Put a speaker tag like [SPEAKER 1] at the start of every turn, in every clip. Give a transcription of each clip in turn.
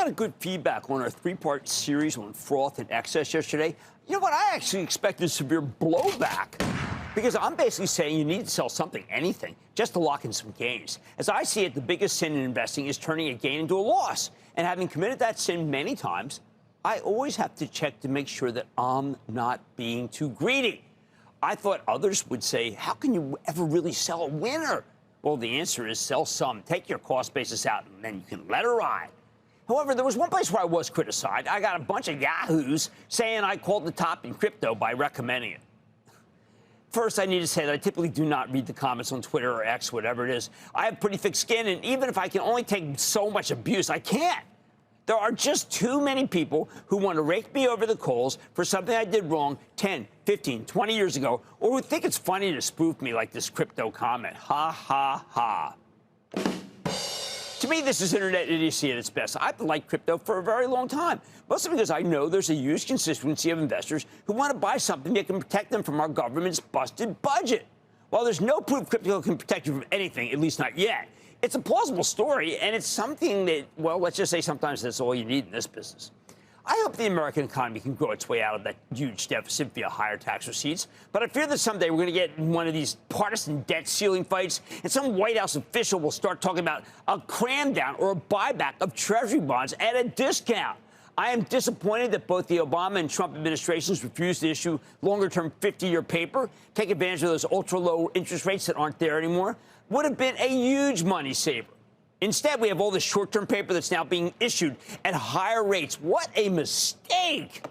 [SPEAKER 1] lot of good feedback on our three-part series on froth and excess yesterday. You know what? I actually expected severe blowback because I'm basically saying you need to sell something, anything, just to lock in some gains. As I see it, the biggest sin in investing is turning a gain into a loss. And having committed that sin many times, I always have to check to make sure that I'm not being too greedy. I thought others would say, how can you ever really sell a winner? Well, the answer is sell some, take your cost basis out, and then you can let her ride. However, there was one place where I was criticized. I got a bunch of yahoos saying I called the top in crypto by recommending it. First, I need to say that I typically do not read the comments on Twitter or X, whatever it is. I have pretty thick skin, and even if I can only take so much abuse, I can't. There are just too many people who want to rake me over the coals for something I did wrong 10, 15, 20 years ago, or who think it's funny to spoof me like this crypto comment. Ha, ha, ha. To me, this is internet idiocy at its best. I've liked crypto for a very long time, mostly because I know there's a huge constituency of investors who want to buy something that can protect them from our government's busted budget. While there's no proof crypto can protect you from anything, at least not yet, it's a plausible story, and it's something that, well, let's just say sometimes that's all you need in this business. I hope the American economy can grow its way out of that huge deficit via higher tax receipts, but I fear that someday we're going to get in one of these partisan debt ceiling fights, and some White House official will start talking about a cram down or a buyback of Treasury bonds at a discount. I am disappointed that both the Obama and Trump administrations refused to issue longer-term 50-year paper, take advantage of those ultra-low interest rates that aren't there anymore. Would have been a huge money saver. Instead, we have all this short-term paper that's now being issued at higher rates. What a mistake.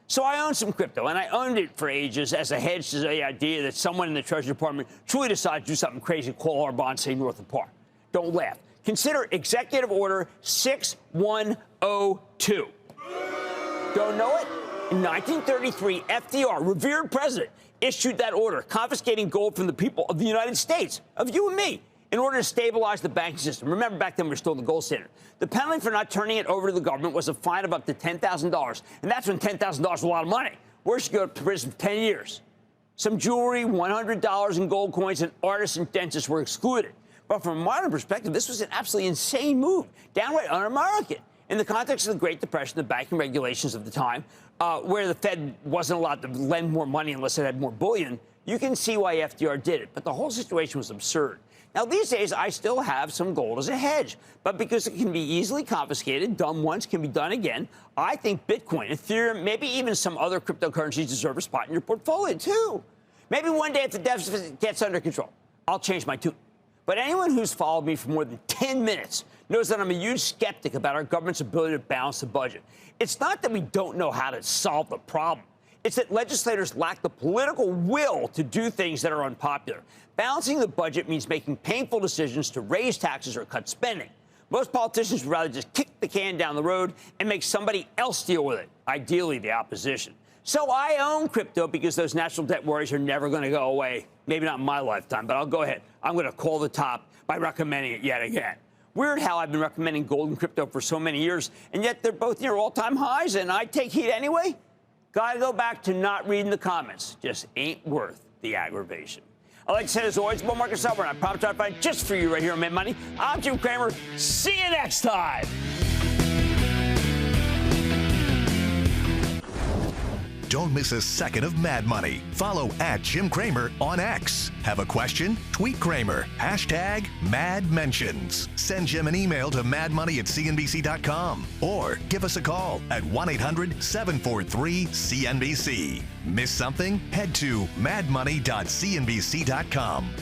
[SPEAKER 1] So I own some crypto, and I owned it for ages as a hedge to the idea that someone in the Treasury Department truly decided to do something crazy, call our bonds, say, north of par. Don't laugh. Consider Executive Order 6102. Don't know it? In 1933, FDR, revered president, issued that order confiscating gold from the people of the United States, of you and me, in order to stabilize the banking system. Remember, back then we were still the gold standard. The penalty for not turning it over to the government was a fine of up to $10,000. And that's when $10,000 was a lot of money. Worse, you go to prison for 10 years. Some jewelry, $100 in gold coins, and artists and dentists were excluded. But from a modern perspective, this was an absolutely insane move, downright un-American. In the context of the Great Depression, the banking regulations of the time, where the Fed wasn't allowed to lend more money unless it had more bullion, you can see why FDR did it. But the whole situation was absurd. Now, these days, I still have some gold as a hedge. But because it can be easily confiscated, done once can be done again, I think Bitcoin, Ethereum, maybe even some other cryptocurrencies deserve a spot in your portfolio, too. Maybe one day if the deficit gets under control, I'll change my tune. But anyone who's followed me for more than 10 minutes knows that I'm a huge skeptic about our government's ability to balance the budget. It's not that we don't know how to solve the problem. It's that legislators lack the political will to do things that are unpopular. Balancing the budget means making painful decisions to raise taxes or cut spending. Most politicians would rather just kick the can down the road and make somebody else deal with it, ideally the opposition. So I own crypto because those national debt worries are never going to go away. Maybe not in my lifetime, but I'll go ahead. I'm going to call the top by recommending it yet again. Weird how I've been recommending gold and crypto for so many years, and yet they're both near all-time highs, and I take heat anyway? Gotta go back to not reading the comments. Just ain't worth the aggravation. I'd like to say, as always, bull market summer, and I promise I'll find just for you right here on Mad Money. I'm Jim Cramer. See you next time.
[SPEAKER 2] Don't miss a second of Mad Money. Follow @Jim Cramer on X. Have a question? Tweet Cramer. #MadMentions. Send Jim an email to madmoney@cnbc.com or give us a call at 1-800-743-CNBC. Miss something? Head to madmoney.cnbc.com.